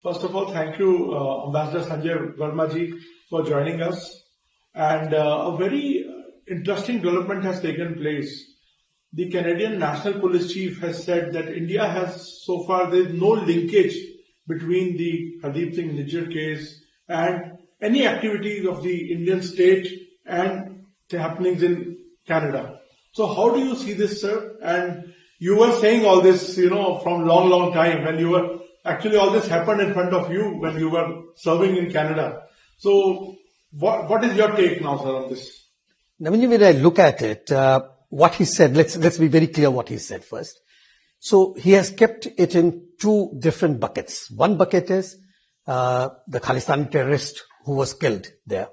First of all, thank you, Ambassador Sanjay Verma ji, for joining us. And a very interesting development has taken place. The Canadian National Police Chief has said that India has, so far, there is no linkage between the Hardeep Singh Nijjar case and any activities of the Indian state and the happenings in Canada. So how do you see this, sir? And you were saying all this, from long time when you were, actually all this happened in front of you when you were serving in Canada. So what is your take now, sir, on this? Now, when I look at it, what he said, let's be very clear what he said first. So he has kept it in two different buckets. One bucket is the Khalistani terrorist who was killed there.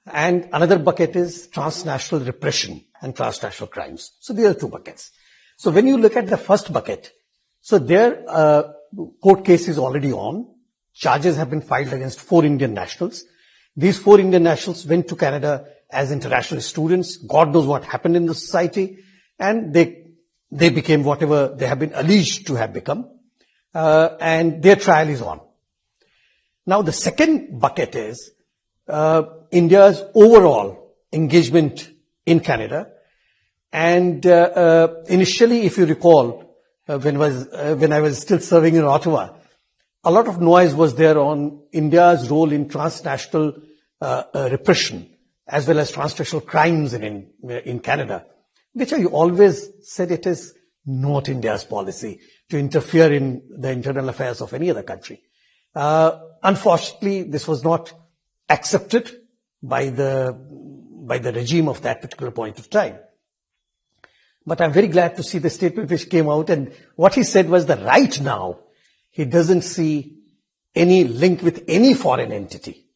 And another bucket is transnational repression and transnational crimes. So these are two buckets. So when you look at the first bucket, so their court case is already on. Charges have been filed against 4 Indian nationals. These 4 Indian nationals went to Canada as international students. God knows what happened in the society. And they became whatever they have been alleged to have become. And their trial is on. Now the second bucket is India's overall engagement in Canada. And initially, if you recall, when I was still serving in Ottawa, a lot of noise was there on India's role in transnational repression as well as transnational crimes in Canada, which I always said it is not India's policy to interfere in the internal affairs of any other country. Unfortunately, this was not accepted by the regime of that particular point of time. But I'm very glad to see the statement which came out, and what he said was that right now he doesn't see any link with any foreign entity,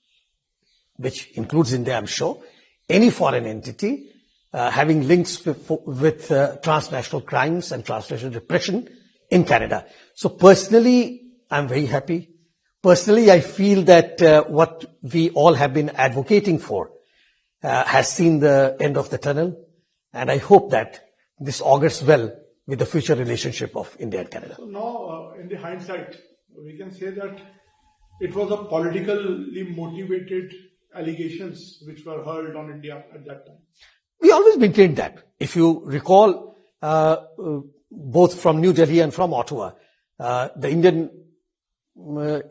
which includes India, I'm sure, any foreign entity having links with transnational crimes and transnational repression in Canada. So personally, I'm very happy. Personally, I feel that what we all have been advocating for has seen the end of the tunnel, and I hope that this augurs well with the future relationship of India and Canada. So now, in the hindsight, we can say that it was a politically motivated allegations which were hurled on India at that time. We always maintained that. If you recall, both from New Delhi and from Ottawa, the Indian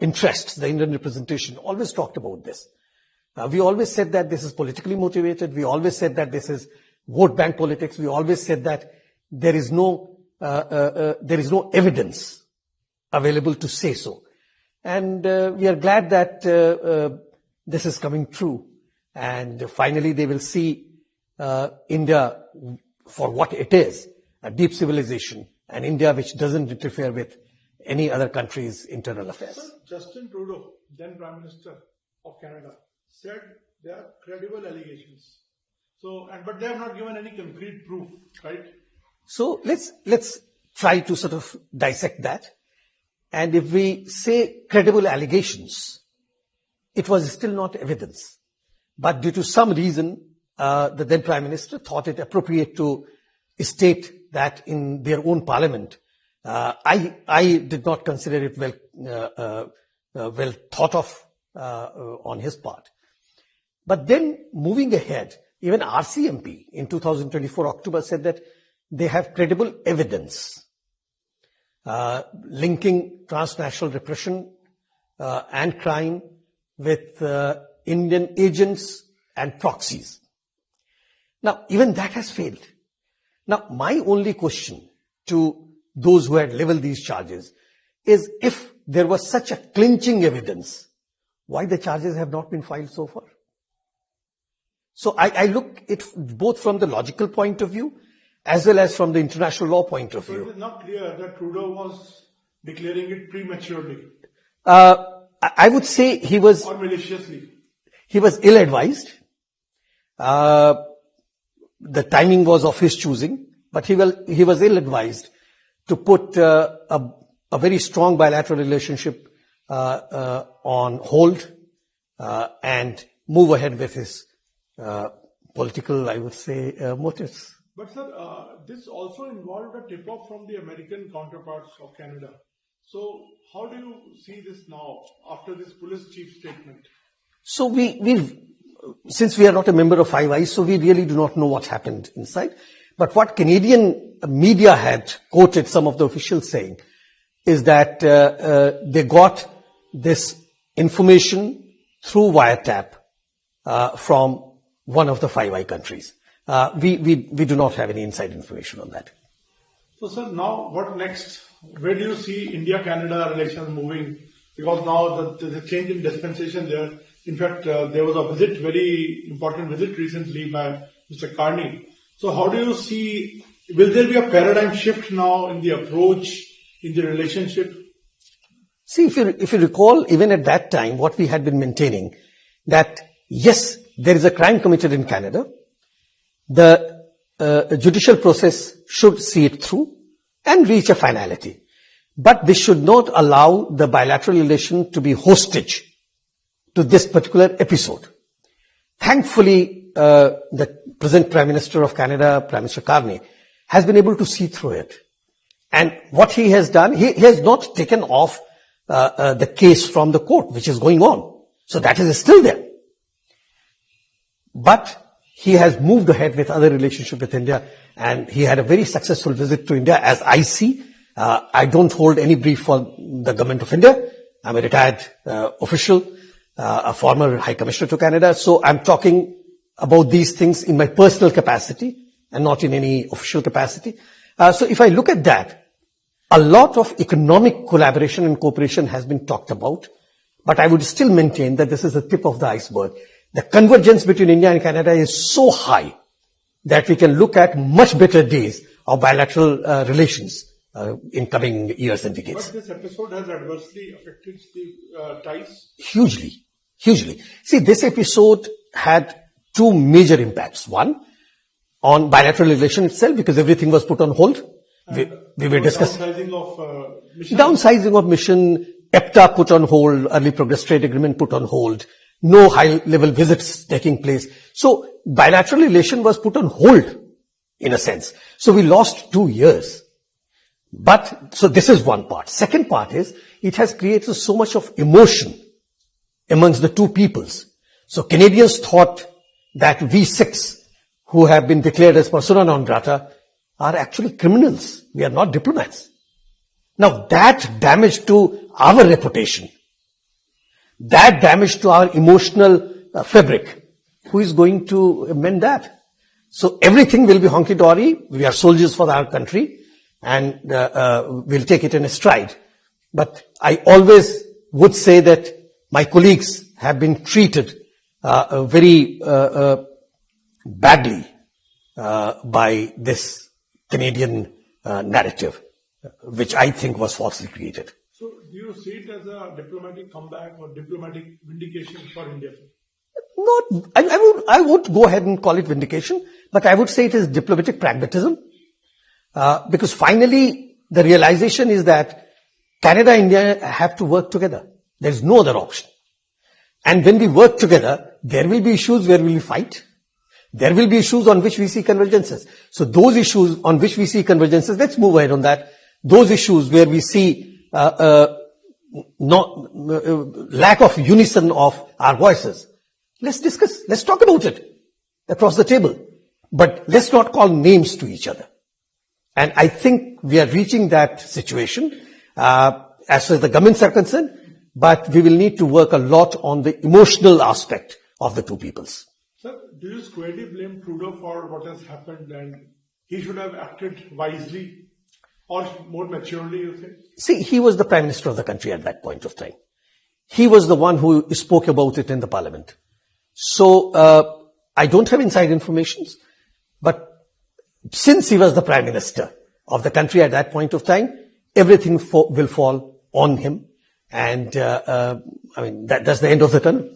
interests, the Indian representation always talked about this. We always said that this is politically motivated. We always said that this is vote bank politics. We always said that there is no evidence available to say so. And we are glad that this is coming true. And finally they will see India for what it is, a deep civilization, an India which doesn't interfere with any other country's internal affairs. Sir, Justin Trudeau, then Prime Minister of Canada, said there are credible allegations. So, but they have not given any concrete proof, right? So let's try to sort of dissect that. And if we say credible allegations, it was still not evidence. But due to some reason, the then Prime Minister thought it appropriate to state that in their own parliament. I did not consider it well thought of on his part. But then moving ahead, even RCMP in 2024 October said that they have credible evidence linking transnational repression and crime with Indian agents and proxies. Now, even that has failed. Now, my only question to those who had leveled these charges is, if there was such a clinching evidence, why the charges have not been filed so far? So I look it both from the logical point of view as well as from the international law point of view. So it is not clear that Trudeau was declaring it prematurely. I would say he was... Or maliciously. He was ill-advised. The timing was of his choosing, but he was ill-advised to put a very strong bilateral relationship on hold and move ahead with his political, I would say, motives. But sir, this also involved a tip-off from the American counterparts of Canada. So how do you see this now after this police chief statement? So since we are not a member of Five Eyes, so we really do not know what happened inside. But what Canadian media had quoted some of the officials saying is that they got this information through wiretap from one of the Five Eye countries. We do not have any inside information on that. So, sir, now what next? Where do you see India-Canada relations moving? Because now there's a change in dispensation there. In fact, there was a very important visit recently by Mr. Carney. So how do you see, will there be a paradigm shift now in the approach, in the relationship? See, if you recall, even at that time, what we had been maintaining, that yes, there is a crime committed in Canada. The judicial process should see it through and reach a finality. But this should not allow the bilateral relation to be hostage to this particular episode. Thankfully, the present Prime Minister of Canada, Prime Minister Carney, has been able to see through it. And what he has done, he has not taken off the case from the court, which is going on. So that is still there. But he has moved ahead with other relationship with India, and he had a very successful visit to India, as I see. I don't hold any brief for the government of India. I'm a retired official, a former High Commissioner to Canada. So I'm talking about these things in my personal capacity and not in any official capacity. So if I look at that, a lot of economic collaboration and cooperation has been talked about, but I would still maintain that this is the tip of the iceberg. The convergence between India and Canada is so high that we can look at much better days of bilateral relations in coming years and decades. But this episode has adversely affected the ties? Hugely. See, this episode had two major impacts. One, on bilateral relation itself, because everything was put on hold. We were discussing downsizing of mission, EPTA put on hold, early progress trade agreement put on hold, no high-level visits taking place. So bilateral relation was put on hold, in a sense. So we lost 2 years. But, so this is one part. Second part is, it has created so much of emotion amongst the two peoples. So Canadians thought that we 6, who have been declared as persona non grata, are actually criminals. We are not diplomats. Now that damage to our reputation, that damage to our emotional fabric, who is going to mend that? So everything will be honky-dory. We are soldiers for our country, and we'll take it in a stride. But I always would say that my colleagues have been treated very badly by this Canadian narrative, which I think was falsely created. So do you see it as a diplomatic comeback or diplomatic vindication for India? Not, I would go ahead and call it vindication, but I would say it is diplomatic pragmatism. Because finally, the realization is that Canada and India have to work together. There is no other option. And when we work together, there will be issues where we will fight. There will be issues on which we see convergences. So those issues on which we see convergences, let's move ahead on that. Those issues where we see lack of unison of our voices, let's discuss. Let's talk about it across the table. But let's not call names to each other. And I think we are reaching that situation as far as the governments are concerned, but we will need to work a lot on the emotional aspect of the two peoples. Sir, do you squarely blame Trudeau for what has happened, and he should have acted wisely or more maturely, you think? See, he was the Prime Minister of the country at that point of time. He was the one who spoke about it in the Parliament. So I don't have inside information, but since he was the Prime Minister of the country at that point of time, everything will fall on him. And that's the end of the tunnel.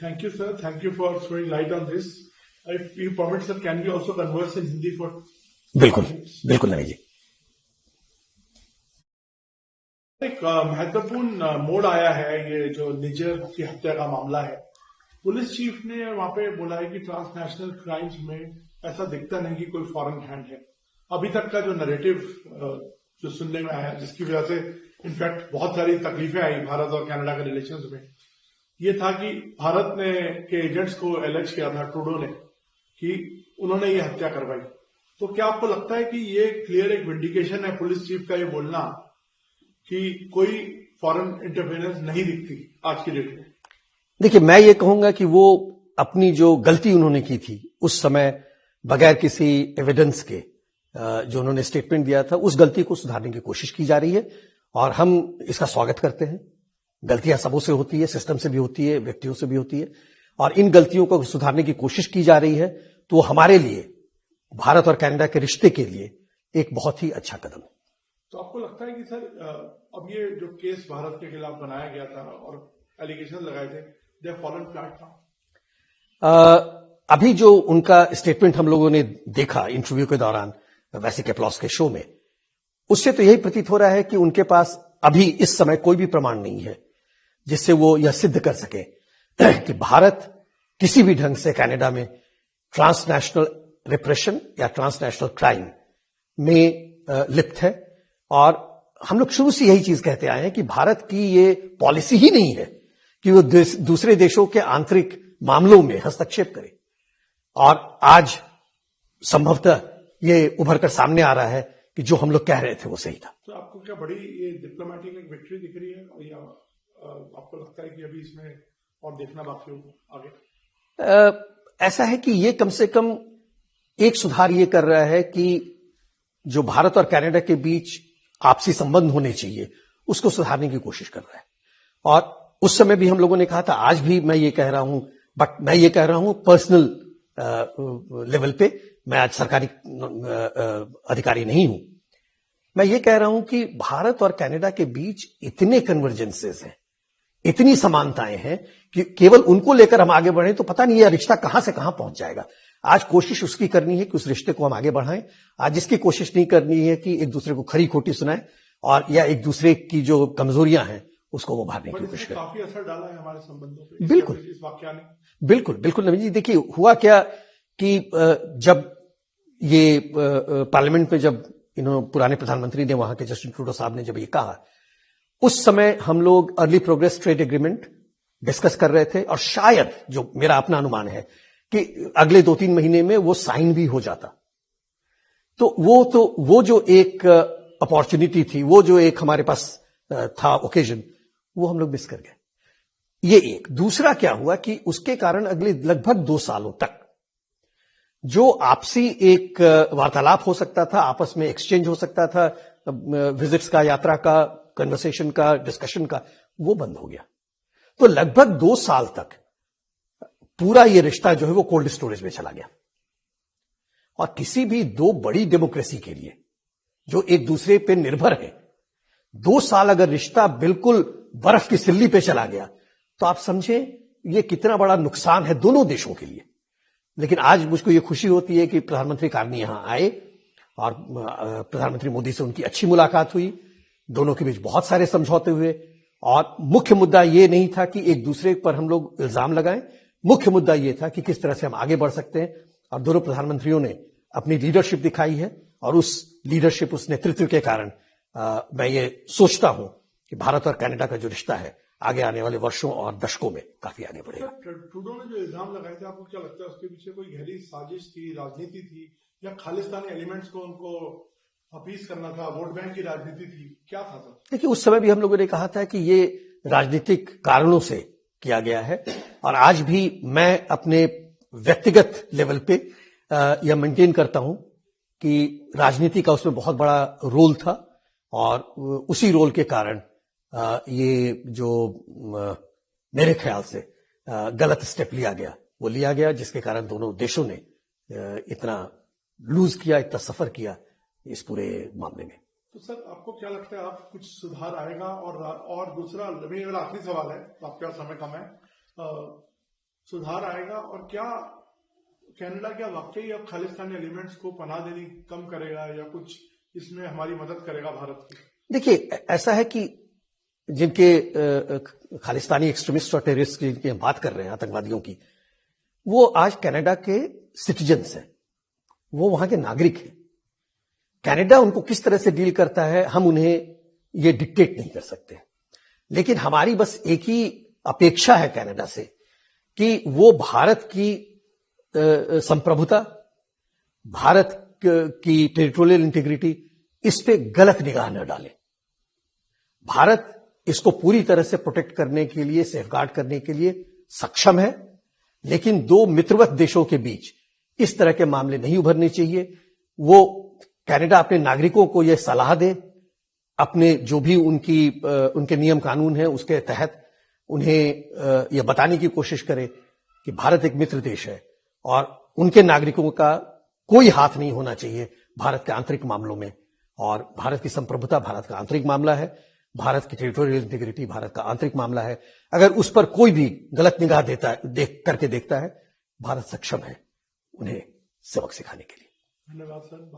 Thank you, sir. Thank you for throwing light on this. If you permit, sir, can we also converse in Hindi for? बिल्कुल नहीं जी. एक महत्वपूर्ण मोड़ आया है ये जो निजर की हत्या का मामला है. पुलिस चीफ ने वहां पे बोला है कि ट्रांसनेशनल क्राइम्स में ऐसा दिखता नहीं कि कोई फॉरेन हैंड है. अभी तक का जो नैरेटिव जो सुनने में आया, जिसकी वजह से इनफैक्ट बहुत सारी तकलीफें आई भारत और कनाडा के रिलेशंस में, ये था कि भारत ने के एजेंट्स को एलेज किया था ट्रूडो ने कि उन्होंने ये हत्या करवाई। तो क्या आपको लगता है कि ये क्लियर एक विंडिकेशन है पुलिस चीफ का ये बोलना कि कोई फॉरेन इंटरफेरेंस नहीं दिखती आज की डेट में? देखिए, मैं ये कहूंगा कि वो अपनी जो गलती उन्होंने की थी उस समय बगैर किसी एविडेंस के जो उन्होंने स्टेटमेंट दिया था, उस गलती को सुधारने की कोशिश की जा रही है और हम इसका स्वागत करते हैं। गलतियां सबों से होती है, सिस्टम से भी होती है, व्यक्तियों से भी होती है, और इन गलतियों को सुधारने की कोशिश की जा रही है। तो हमारे लिए, भारत और कनाडा के रिश्ते के लिए एक बहुत ही अच्छा कदम है। तो आपको लगता है कि सर अब ये जो केस भारत के खिलाफ बनाया गया था और एलिगेशन लगाए थे, दे हैव फॉलन फ्लैट था? अभी जो उनका स्टेटमेंट हम लोगों ने देखा इंटरव्यू के दौरान वैसिक एप्लॉस के शो में, उससे तो यही प्रतीत हो रहा है कि उनके पास अभी इस समय कोई भी प्रमाण नहीं है जिससे वो यह सिद्ध कर सके कि भारत किसी भी ढंग से कनाडा में ट्रांसनेशनल रिप्रेशन या ट्रांसनेशनल क्राइम में लिप्त है। और हम लोग शुरू से यही चीज कहते आए हैं कि भारत की ये पॉलिसी ही नहीं है कि वो दूसरे देशों के आंतरिक मामलों में हस्तक्षेप करे, और आज संभवतः ये उभर कर सामने आ रहा है कि जो हम लोग कह रहे थे वो सही था। तो आपको क्या बड़ी ये डिप्लोमेटिक एक विक्ट्री दिख रही है, या आपको लगता है कि अभी इसमें और देखना बाकी होगा आगे? ऐसा है कि ये कम से कम एक सुधार ये कर रहा है कि जो भारत और कनाडा के बीच आपसी संबंध होने चाहिए उसको सुधारने की कोशिश कर रहा है। और उस समय भी हम लोगों ने कहा था, आज भी मैं ये कह रहा हूं, बट मैं ये कह रहा हूं पर्सनल लेवल पे, मैं आज सरकारी अधिकारी नहीं हूं। मैं ये कह रहा हूं कि भारत और कनाडा के बीच इतने कन्वर्जेंसेस हैं, इतनी समानताएं हैं कि केवल उनको लेकर हम आगे बढ़े तो पता नहीं यह रिश्ता कहां से कहां पहुंच जाएगा। आज कोशिश उसकी करनी है कि उस रिश्ते को हम आगे बढ़ाएं। आज इसकी कोशिश नहीं करनी है कि एक दूसरे को खरी खोटी सुनाएं और या एक दूसरे की जो कमजोरियां हैं उसको वो भरने की कोशिश करें। काफी असर डाला है हमारे संबंधों पे बिल्कुल इस वाकया ने। बिल्कुल नवीन जी, देखिए हुआ क्या कि जब ये पार्लियामेंट में जब पुराने प्रधानमंत्री ने, वहां के जस्टिन ट्रूडो साहब ने जब ये कहा, उस समय हम लोग early progress trade agreement discuss कर रहे थे और शायद, जो मेरा अपना अनुमान है, कि अगले 2-3 महीने में वो साइन भी हो जाता। तो वो जो एक अपॉर्चुनिटी थी, वो जो एक हमारे पास था ओकेजन, वो हम लोग मिस कर गए। ये एक। दूसरा क्या हुआ कि उसके कारण अगले लगभग 2 सालों तक जो आपसी एक वार्तालाप हो सकता था, आपस में एक्सचेंज हो सकता था, विजिट्स का, यात्रा का, कन्वर्सेशन का, डिस्कशन का, वो बंद हो गया। तो लगभग 2 साल तक पूरा ये रिश्ता जो है वो कोल्ड स्टोरेज में चला गया। और किसी भी 2 बड़ी डेमोक्रेसी के लिए जो एक दूसरे पे निर्भर है, 2 साल अगर रिश्ता बिल्कुल बर्फ की सिल्ली पे चला गया तो आप समझे ये कितना बड़ा नुकसान है दोनों देशों के लिए। लेकिन आज मुझको ये खुशी होती है कि प्रधानमंत्री कार्नी यहां आए और प्रधानमंत्री मोदी से उनकी अच्छी मुलाकात हुई, दोनों के बीच बहुत सारे समझौते हुए, और मुख्य मुद्दा ये नहीं था कि एक दूसरे पर हम लोग इल्जाम लगाएं, मुख्य मुद्दा ये था कि किस तरह से हम आगे बढ़ सकते हैं। और दोनों प्रधानमंत्रियों ने अपनी लीडरशिप दिखाई है, और उस लीडरशिप, उस नेतृत्व के कारण मैं ये सोचता हूं कि भारत और कनाडा का जो रिश्ता है आगे आने वाले वर्षों और दशकों में काफी आगे बढ़ेगा। ट्रूडो ने जो इल्जाम लगाए थे, आपको क्या लगता है उसके पीछे कोई गहरी साजिश थी, राजनीति थी, या खालिस्तानी एलिमेंट्स को उनको अपीस करना था, वोट बैंक की राजनीति थी, क्या था सर? देखिए, उस समय भी हम लोगों ने कहा था कि ये राजनीतिक कारणों से किया गया है, और आज भी मैं अपने व्यक्तिगत लेवल पे यह मेंटेन करता हूं कि राजनीति का उसमें बहुत बड़ा रोल था, और उसी रोल के कारण ये जो मेरे ख्याल से गलत स्टेप लिया गया, जिसके कारण दोनों देशों ने इतना लूज किया, इतना सफर किया इस पूरे मामले में। तो सर, आपको क्या लगता है, आप कुछ सुधार आएगा? और दूसरा, मेरा आखिरी सवाल है, आपका समय कम है, सुधार आएगा और क्या कनाडा क्या वाकई अब खालिस्तानी एलिमेंट्स को पनाह देनी कम करेगा, या कुछ इसमें हमारी मदद करेगा भारत की? देखिए, ऐसा है कि जिनके खालिस्तानी एक्सट्रीमिस्ट और टेररिस्ट की जिनकी हम बात कर रहे हैं, आतंकवादियों की, वो आज कनाडा के सिटीजन्स हैं, वो वहां के नागरिक हैं। कनाडा उनको किस तरह से डील करता है, हम उन्हें ये डिक्टेट नहीं कर सकते। लेकिन हमारी बस एक ही अपेक्षा है कनाडा से कि वो भारत की संप्रभुता, भारत की टेरिटोरियल इंटीग्रिटी, इस पे गलत निगाह न डाले। भारत इसको पूरी तरह से प्रोटेक्ट करने के लिए, सेफगार्ड करने के लिए सक्षम है, लेकिन दो मित्रवत देशों के बीच इस तरह के मामले नहीं उभरने चाहिए। वो कनाडा अपने नागरिकों को यह सलाह दे, अपने जो भी उनके नियम कानून है उसके तहत उन्हें यह बताने की कोशिश करे कि भारत एक मित्र देश है और उनके नागरिकों का कोई हाथ नहीं होना चाहिए भारत के आंतरिक मामलों में। और भारत की संप्रभुता भारत का आंतरिक मामला है, भारत की टेरिटोरियल इंटीग्रिटी भारत का आंतरिक मामला है। अगर उस पर कोई भी गलत निगाह करके देखता है, भारत सक्षम है उन्हें सबक सिखाने के लिए। धन्यवाद सर।